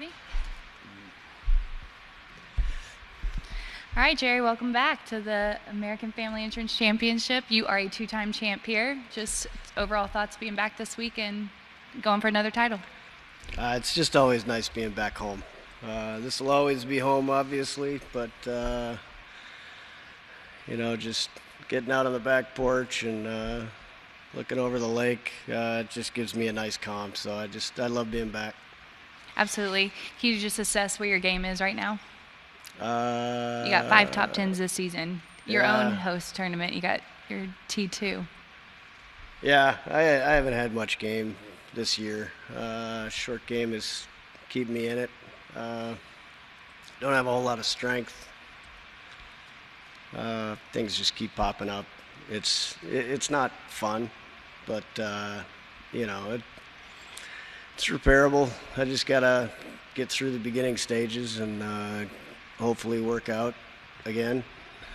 Ready? All right, Jerry, welcome back to the American Family Insurance Championship. You are a two-time champ here. Just overall thoughts being back this week and going for another title. It's just always nice being back home. This will always be home, obviously, but just getting out on the back porch and looking over the lake, it just gives me a nice calm. So I love being back. Absolutely. Can you just assess where your game is right now? You got 5 top 10s this season. Your own host tournament, you got your T2. Yeah, I haven't had much game this year. Short game is keeping me in it. Don't have a whole lot of strength. Things just keep popping up. It's not fun, but it's repairable. I just gotta get through the beginning stages and hopefully work out again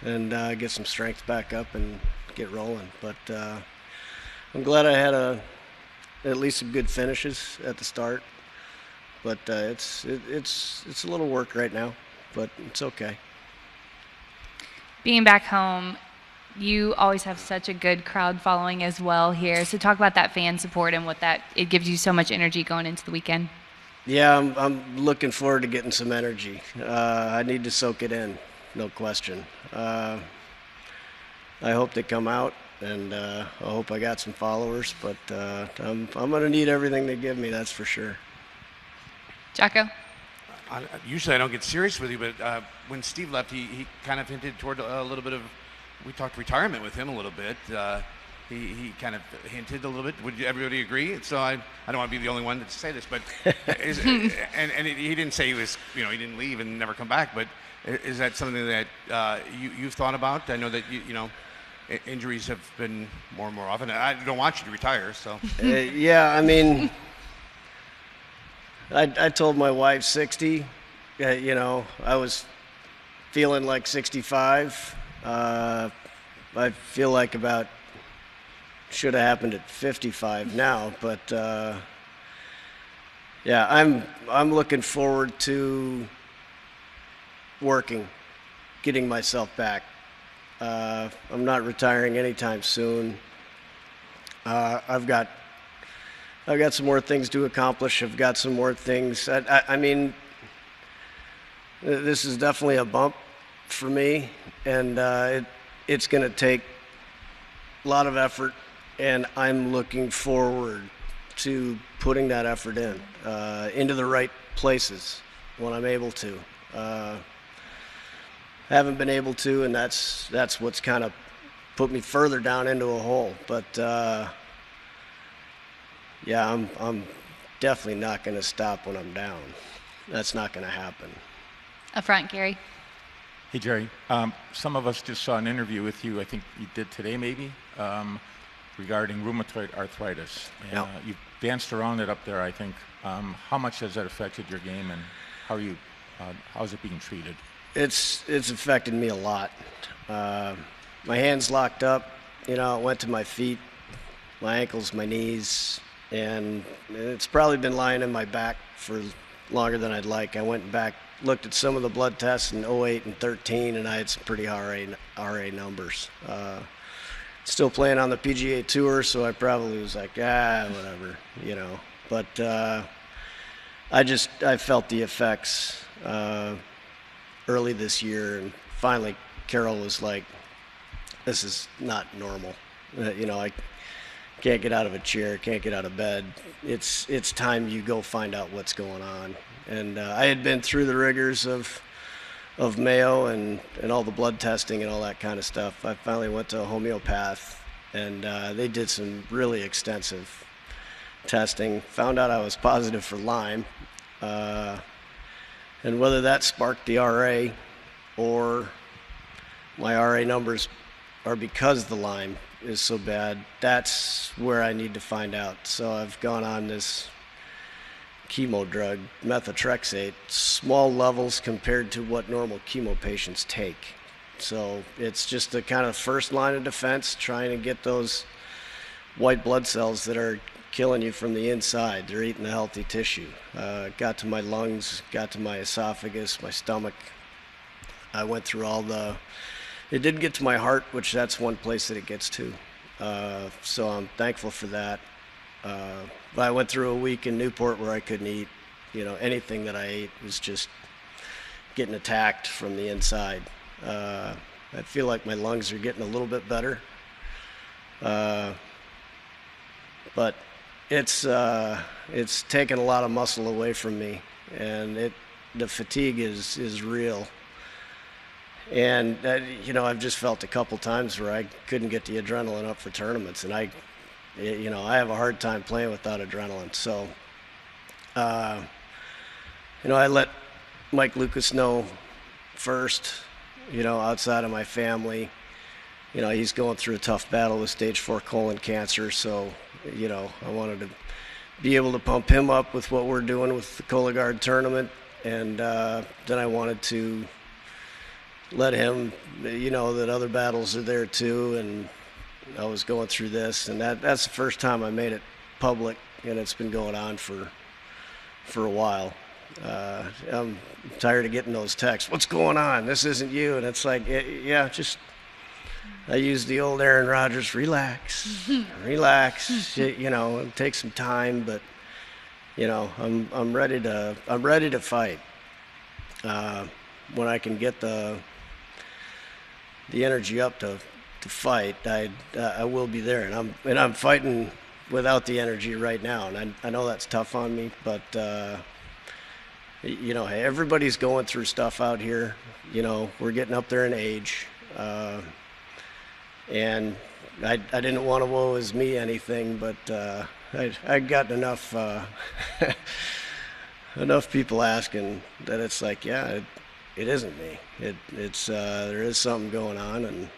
and get some strength back up and get rolling. But I'm glad I had at least some good finishes at the start. But it's a little work right now, but it's okay. Being back home, you always have such a good crowd following as well here. So talk about that fan support and it gives you so much energy going into the weekend. Yeah, I'm looking forward to getting some energy. I need to soak it in, no question. I hope they come out, and I hope I got some followers, but I'm going to need everything they give me, that's for sure. Jocko? Usually I don't get serious with you, but when Steve left, he kind of hinted toward a little bit of, we talked retirement with him a little bit. He kind of hinted a little bit. Would everybody agree? So I don't want to be the only one to say this, but he didn't say he didn't leave and never come back. But is that something that you've thought about? I know that injuries have been more and more often. I don't want you to retire, so. Yeah, I mean, I told my wife 60. I was feeling like 65. I feel like should have happened at 55 now, but yeah, I'm looking forward to working, getting myself back. I'm not retiring anytime soon. I've got some more things to accomplish. I've got some more things. I mean, this is definitely a bump for me, and it's going to take a lot of effort, and I'm looking forward to putting that effort into the right places when I'm able to. Haven't been able to, and that's what's kind of put me further down into a hole. But yeah, I'm definitely not going to stop when I'm down. That's not going to happen. Up front, Gary. Hey, Jerry. Some of us just saw an interview with you, I think you did today maybe, regarding rheumatoid arthritis. And, you've danced around it up there, I think. How much has that affected your game, and how's it being treated? It's affected me a lot. My hands locked up, it went to my feet, my ankles, my knees, and it's probably been lying in my back for longer than I'd like. I went back, looked at some of the blood tests in 08 and 13, and I had some pretty RA numbers. Still playing on the PGA Tour, so I probably was like, whatever, But I felt the effects early this year, and finally Carol was like, this is not normal. I can't get out of a chair, can't get out of bed. It's time you go find out what's going on. And I had been through the rigors of Mayo and all the blood testing and all that kind of stuff. I finally went to a homeopath, and they did some really extensive testing, found out I was positive for Lyme, and whether that sparked the RA or my RA numbers are because the Lyme is so bad, that's where I need to find out. So I've gone on this chemo drug, methotrexate, small levels compared to what normal chemo patients take. So it's just the kind of first line of defense, trying to get those white blood cells that are killing you from the inside. They're eating the healthy tissue. Got to my lungs, got to my esophagus, my stomach. I went through it did get to my heart, which that's one place that it gets to. So I'm thankful for that. But I went through a week in Newport where I couldn't eat. Anything that I ate was just getting attacked from the inside. I feel like my lungs are getting a little bit better. But it's taken a lot of muscle away from me, and the fatigue is real. And I've just felt a couple times where I couldn't get the adrenaline up for tournaments, and I have a hard time playing without adrenaline. So, I let Mike Lucas know first, outside of my family. He's going through a tough battle with stage 4 colon cancer, so, I wanted to be able to pump him up with what we're doing with the Cologuard tournament, and then I wanted to let him, that other battles are there too, and I was going through this, and that's the first time I made it public, and it's been going on for a while. I'm tired of getting those texts. What's going on? This isn't you. And it's like, yeah, I use the old Aaron Rodgers, relax, relax. It'll take some time, but I'm ready to fight. When I can get the energy up to fight, I will be there, and I'm fighting without the energy right now, and I know that's tough on me, but hey, everybody's going through stuff out here. We're getting up there in age, and I didn't want to woe is me anything, but I got enough enough people asking that it's like, yeah, it isn't me. It's there is something going on, and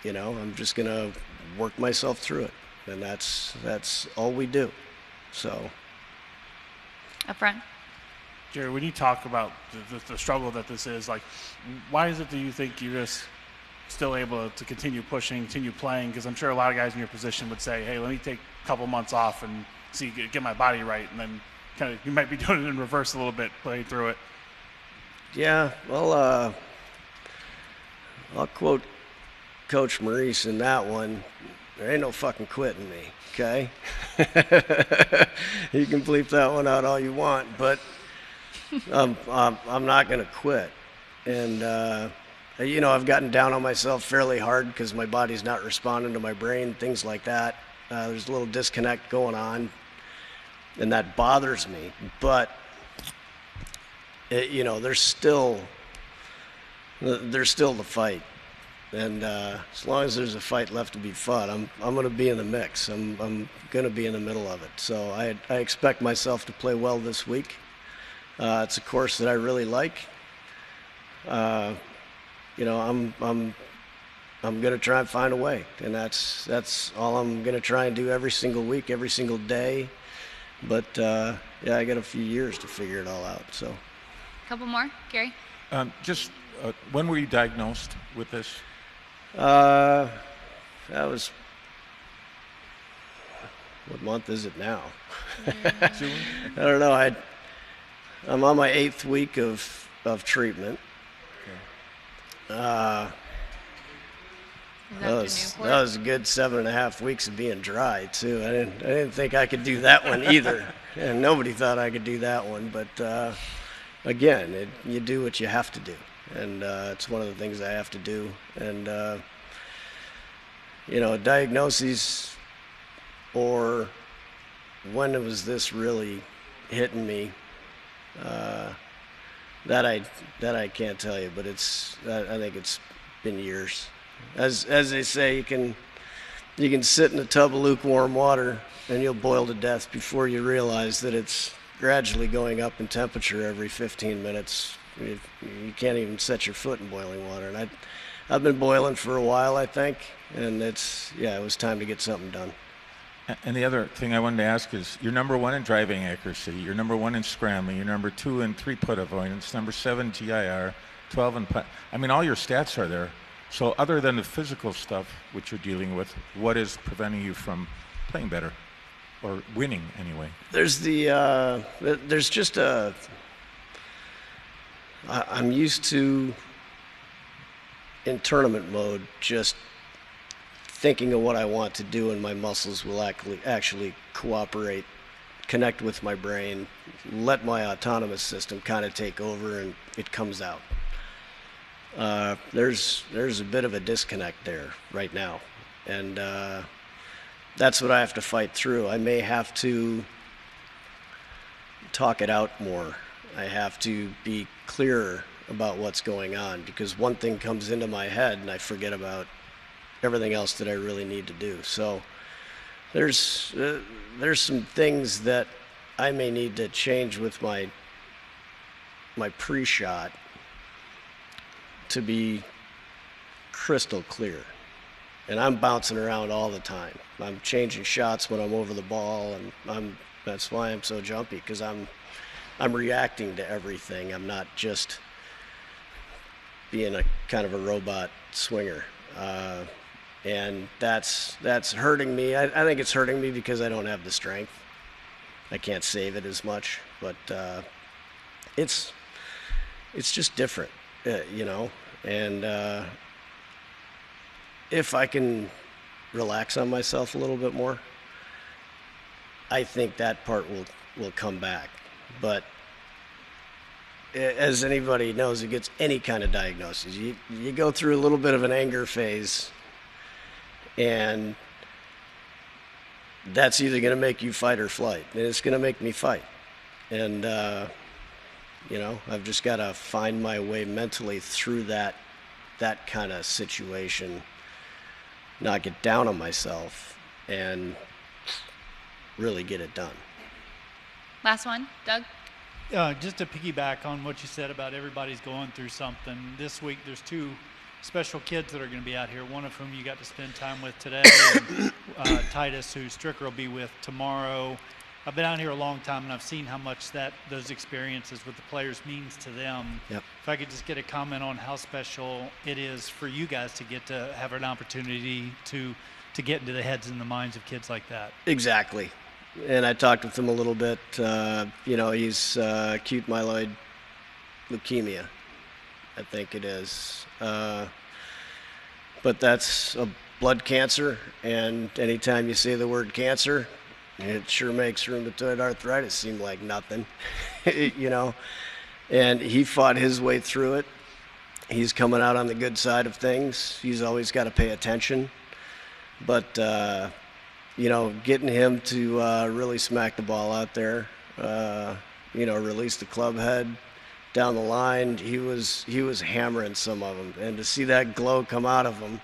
I'm just gonna work myself through it, and that's all we do. So, Up front. Jerry, when you talk about the struggle that this is, like, why is it that you think you're just still able to continue pushing, continue playing? Because I'm sure a lot of guys in your position would say, hey, let me take a couple months off and get my body right, and then kind of you might be doing it in reverse a little bit, play through it. Yeah, well, I'll quote Coach Maurice in that one. There ain't no fucking quitting me, okay? You can bleep that one out all you want, but I'm not going to quit. And, I've gotten down on myself fairly hard because my body's not responding to my brain, things like that. There's a little disconnect going on, and that bothers me. But, there's still the fight. And as long as there's a fight left to be fought, I'm going to be in the mix. I'm going to be in the middle of it. So I expect myself to play well this week. It's a course that I really like. I'm going to try and find a way, and that's all I'm going to try and do every single week, every single day. But I got a few years to figure it all out. So, A couple more, Gary. When were you diagnosed with this? That was, what month is it now? June? I don't know. I'm on my 8th week of treatment. That was a good 7.5 weeks of being dry too. I didn't think I could do that one either, and nobody thought I could do that one. But again, you do what you have to do, and it's one of the things I have to do. And diagnoses, or when was this really hitting me? That I can't tell you, but I think it's been years. As they say, you can sit in a tub of lukewarm water and you'll boil to death before you realize that it's gradually going up in temperature every 15 minutes. You can't even set your foot in boiling water. And I've been boiling for a while, I think, and it was time to get something done. And the other thing I wanted to ask is, you're number 1 in driving accuracy, you're number 1 in scrambling, you're number 2 in 3-putt avoidance, number 7 GIR, 12 in putt. I mean, all your stats are there. So other than the physical stuff which you're dealing with, what is preventing you from playing better? or winning anyway? There's there's just I'm used to, in tournament mode, just thinking of what I want to do, and my muscles will actually cooperate, connect with my brain, let my autonomous system kind of take over, and it comes out. There's a bit of a disconnect there right now, and that's what I have to fight through. I may have to talk it out more. I have to be clearer about what's going on, because one thing comes into my head and I forget about everything else that I really need to do. So there's some things that I may need to change with my pre-shot to be crystal clear. And I'm bouncing around all the time. I'm changing shots when I'm over the ball, and that's why I'm so jumpy, because I'm reacting to everything. I'm not just being a kind of a robot swinger. And that's hurting me. I think it's hurting me because I don't have the strength. I can't save it as much, but it's just different, you know. And if I can relax on myself a little bit more, I think that part will come back. But as anybody knows who gets any kind of diagnosis, you go through a little bit of an anger phase, and that's either going to make you fight or flight. And it's going to make me fight. And, you know, I've just got to find my way mentally through that kind of situation, not get down on myself, and really get it done. Last one, Doug. Just to piggyback on what you said about everybody's going through something. This week there's two special kids that are going to be out here, one of whom you got to spend time with today, and Titus, who Stricker will be with tomorrow. I've been out here a long time, and I've seen how much those experiences with the players means to them. Yep. If I could just get a comment on how special it is for you guys to get to have an opportunity to get into the heads and the minds of kids like that. Exactly. And I talked with him a little bit. You know, he's acute myeloid leukemia, I think it is. But that's a blood cancer, and anytime you say the word cancer, it sure makes rheumatoid arthritis seem like nothing, you know. And he fought his way through it. He's coming out on the good side of things. He's always got to pay attention. But, you know, getting him to really smack the ball out there, you know, release the club head down the line, he was hammering some of them. And to see that glow come out of him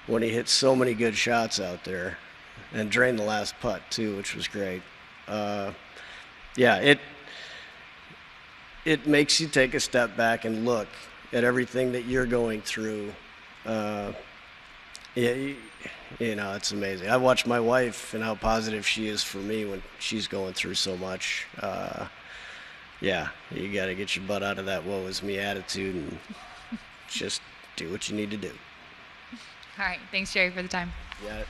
when he hit so many good shots out there, and drained the last putt too, which was great. Yeah, it makes you take a step back and look at everything that you're going through. Yeah, you know, it's amazing. I watch my wife and how positive she is for me when she's going through so much. Yeah, you got to get your butt out of that woe is me attitude and just do what you need to do. All right. Thanks, Jerry, for the time. Yeah.